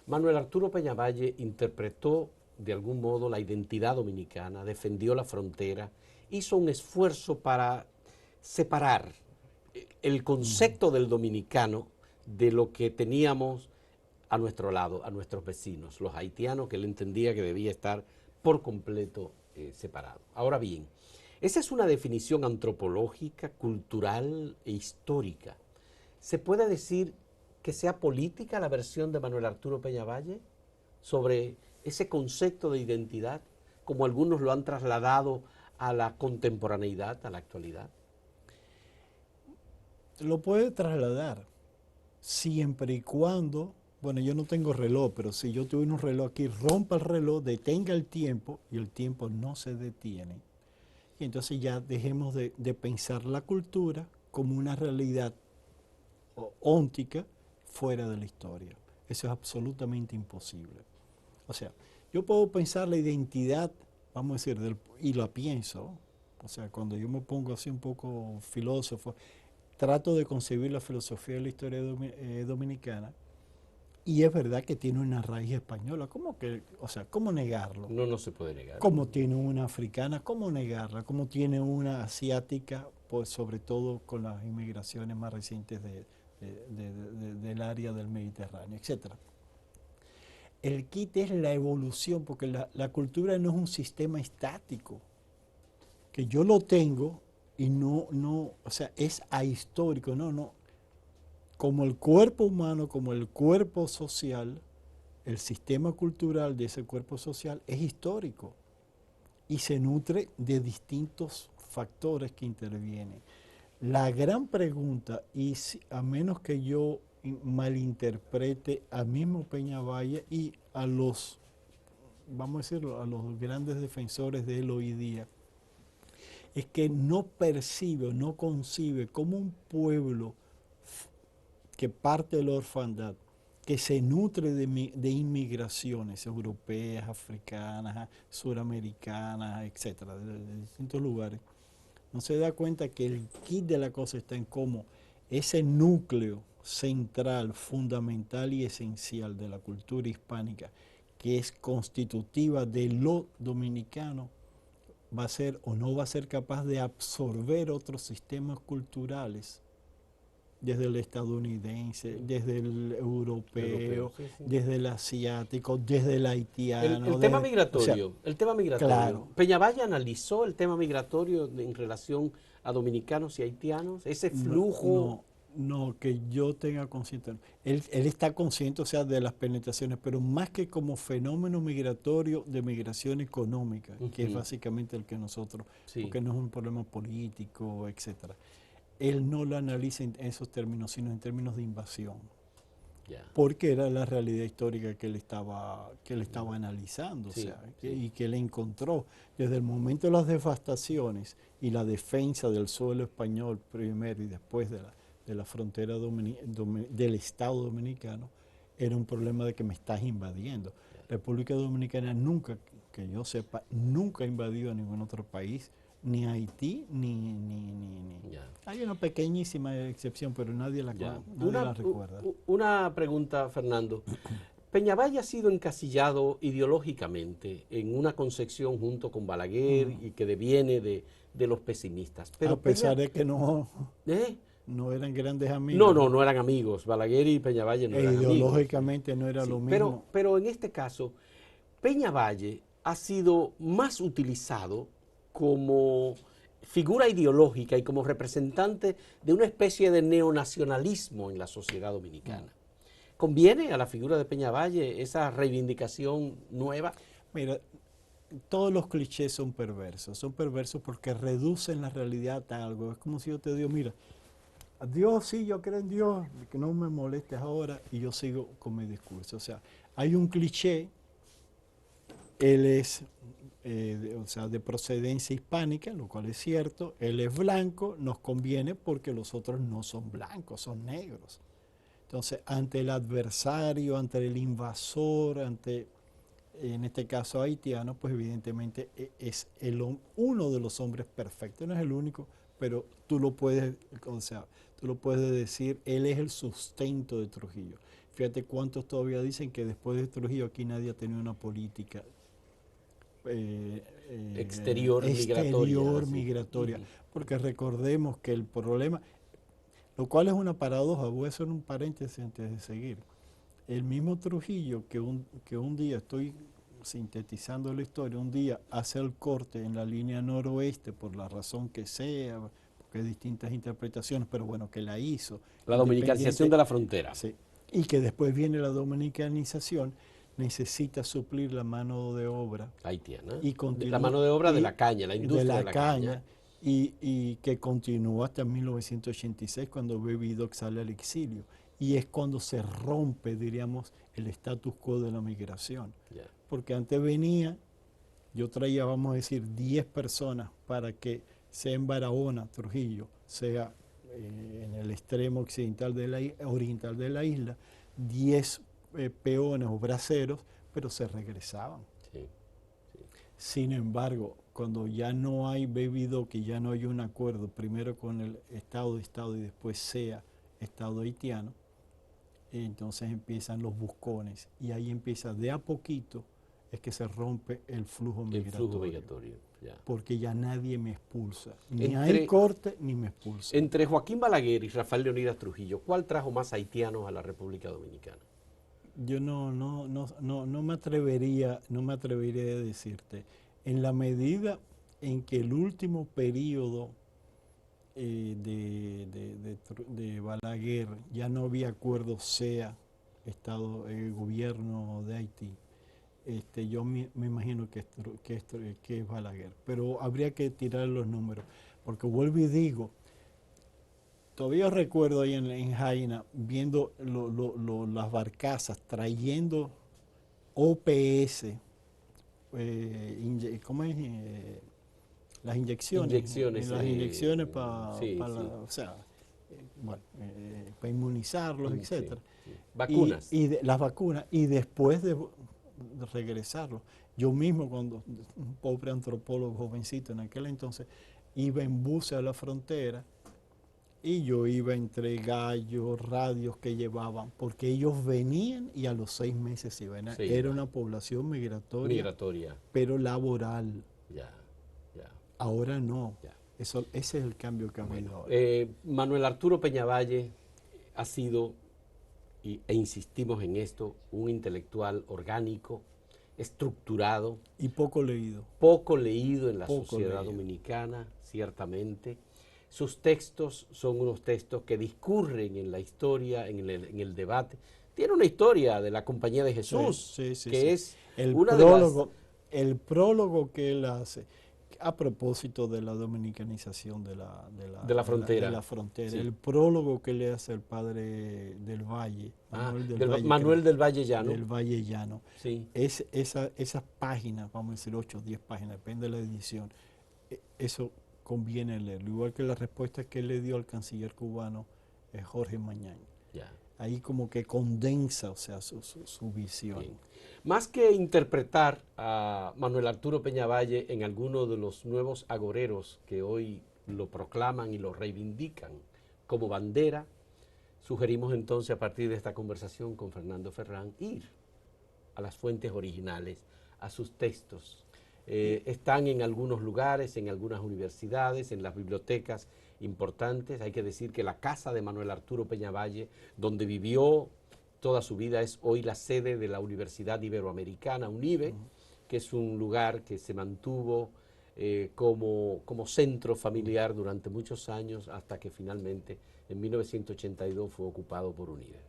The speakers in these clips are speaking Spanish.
Manuel Arturo Peñavalle interpretó de algún modo la identidad dominicana, defendió la frontera, hizo un esfuerzo para separar el concepto del dominicano de lo que teníamos a nuestro lado, a nuestros vecinos, los haitianos, que él entendía que debía estar por completo separado. Ahora bien, esa es una definición antropológica, cultural e histórica. ¿Se puede decir que sea política la versión de Manuel Arturo Peñavalle sobre ese concepto de identidad, como algunos lo han trasladado a la contemporaneidad, a la actualidad? Lo puede trasladar siempre y cuando, bueno, yo no tengo reloj, pero si yo tuviera un reloj aquí, rompa el reloj, detenga el tiempo y el tiempo no se detiene. Y entonces ya dejemos de pensar la cultura como una realidad óntica fuera de la historia. Eso es absolutamente imposible. O sea, yo puedo pensar la identidad, vamos a decir, y la pienso. O sea, cuando yo me pongo así un poco filósofo, trato de concebir la filosofía de la historia dominicana, y es verdad que tiene una raíz española. ¿Cómo que, o sea, cómo negarlo? No, no se puede negar. ¿Cómo tiene una africana? ¿Cómo negarla? ¿Cómo tiene una asiática? Pues sobre todo con las inmigraciones más recientes del área del Mediterráneo, etcétera. El kit es la evolución, porque la cultura no es un sistema estático, que yo lo tengo y o sea, es ahistórico, no. Como el cuerpo humano, como el cuerpo social, el sistema cultural de ese cuerpo social es histórico y se nutre de distintos factores que intervienen. La gran pregunta, y a menos que yo malinterprete a mismo Peñavalle y a los, vamos a decirlo, a los grandes defensores de él hoy día, es que no percibe o no concibe como un pueblo que parte de la orfandad, que se nutre de inmigraciones europeas, africanas, suramericanas, etcétera, de distintos lugares, no se da cuenta que el kit de la cosa está en cómo ese núcleo central, fundamental y esencial de la cultura hispánica, que es constitutiva de lo dominicano, va a ser o no va a ser capaz de absorber otros sistemas culturales, desde el estadounidense, desde el Europeo, europeo, sí, sí. desde el asiático, desde el haitiano, o sea, El tema migratorio. claro, Peñavalle analizó el tema migratorio en relación a dominicanos y haitianos, ese no, flujo. no, no que yo tenga consciente. Él está consciente, o sea, de las penetraciones, pero más que como fenómeno migratorio de migración económica, que es Ujú, básicamente el que nosotros, sí, porque no es un problema político, etcétera. Él no lo analiza en esos términos, sino en términos de invasión, ya. porque era la realidad histórica que él estaba analizando, o Sí, sea, sí. y que él encontró desde el momento de las devastaciones y la defensa del suelo español primero y después de la frontera del Estado dominicano, era un problema de que me estás invadiendo. República Dominicana nunca, que yo sepa, nunca ha invadido a ningún otro país, ni Haití, ni. Ya. Hay una pequeñísima excepción, pero Ya. nadie la recuerda. Una pregunta, Fernando. Peñavalle ha sido encasillado ideológicamente en una concepción junto con Balaguer y que deviene de los pesimistas. A Pero pesar Peña, de que ¿eh? no eran grandes No, amigos, no, ¿no? no eran amigos. Balaguer y Peñavalle no E eran amigos. ideológicamente no era lo Sí, mismo. pero en este caso, Peñavalle ha sido más utilizado como figura ideológica y como representante de una especie de neonacionalismo en la sociedad dominicana. ¿Conviene a la figura de Peñavalle esa reivindicación nueva? Mira, todos los clichés son perversos porque reducen la realidad a algo. Es como si yo te digo, mira, Dios, sí, yo creo en Dios, que no me molestes ahora, y yo sigo con mi discurso. O sea, hay un cliché, él es o sea, de procedencia hispánica, lo cual es cierto, él es blanco, nos conviene porque los otros no son blancos, son negros. Entonces, ante el adversario, ante el invasor, ante, en este caso haitiano, pues evidentemente es uno de los hombres perfectos, no es el único, pero tú lo puedes, o sea, tú lo puedes decir, él es el sustento de Trujillo. fíjate cuántos todavía dicen que después de Trujillo aquí nadie ha tenido una política exterior exterior sí. migratoria, porque recordemos que el problema, lo cual es una paradoja, voy a hacer un paréntesis antes de seguir. El mismo Trujillo que un día, estoy sintetizando la historia, un día hace el corte en la línea noroeste por la razón que sea, porque hay distintas interpretaciones, pero bueno, que la hizo. La dominicanización de la frontera. Sí, y que después viene la dominicanización, necesita suplir la mano de obra Haitiana. y La mano de obra de la caña, la industria de la caña. Y que continúa hasta 1986 cuando Baby Doc sale al exilio. Y es cuando se rompe, diríamos, el status quo de la migración. Yeah. Porque antes venía, yo traía, vamos a decir, 10 personas para que sea en Barahona, Trujillo, sea en el extremo occidental oriental de la isla, 10 peones o braceros, pero se regresaban. Sí. Sin embargo, cuando ya no hay Baby Doc y ya no hay un acuerdo, primero con el Estado de Estado y después sea Estado haitiano, entonces empiezan los buscones y ahí empieza de a poquito es que se rompe el flujo migratorio. Ya. Porque ya nadie me expulsa, ni hay corte ni me expulsa. Entre Joaquín Balaguer y Rafael Leonidas Trujillo, ¿cuál trajo más haitianos a la República Dominicana? Yo no me atrevería a decirte. En la medida en que el último periodo de Balaguer ya no había acuerdo, sea gobierno de Haití, yo me imagino que es Balaguer, pero habría que tirar los números, porque vuelvo y digo, todavía recuerdo ahí en Jaina, viendo las barcazas trayendo OPS, ¿cómo es? Las inyecciones. Las inyecciones para inmunizarlos, etc. Sí. Vacunas. Las vacunas, y después de regresarlos. Yo mismo, cuando un pobre antropólogo jovencito en aquel entonces, iba en buses a la frontera, y yo iba entre gallos, radios que llevaban, porque ellos venían y a los 6 meses se iban. Sí, era una población migratoria, pero laboral. Ya. Ahora no. Ese es el cambio que ha habido ahora. Manuel Arturo Peñavalle ha sido, e insistimos en esto, un intelectual orgánico, estructurado. Y poco leído. Poco leído en la sociedad dominicana, ciertamente. Sus textos son unos textos que discurren en la historia, en el debate. Tiene una historia de la Compañía de Jesús, que es el prólogo que él hace, a propósito de la dominicanización de la frontera. Sí. El prólogo que le hace el padre del Valle, Manuel del Valle Llano. Del Valle Llano. Sí. Esas páginas, vamos a decir 8 o 10 páginas, depende de la edición, eso conviene leerlo, igual que la respuesta que él le dio al canciller cubano Jorge Mañaño. Ahí como que condensa, o sea, su visión. Bien. Más que interpretar a Manuel Arturo Peñavalle en alguno de los nuevos agoreros que hoy lo proclaman y lo reivindican como bandera, sugerimos entonces a partir de esta conversación con Fernando Ferrán ir a las fuentes originales, a sus textos. Están en algunos lugares, en algunas universidades, en las bibliotecas importantes. Hay que decir que la casa de Manuel Arturo Peñavalle, donde vivió toda su vida, es hoy la sede de la Universidad Iberoamericana, UNIBE, que es un lugar que se mantuvo como centro familiar durante muchos años, hasta que finalmente en 1982 fue ocupado por UNIBE.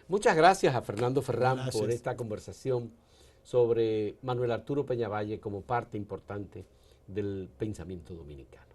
Muchas gracias a Fernando Ferrán por esta conversación sobre Manuel Arturo Peñavalle como parte importante del pensamiento dominicano.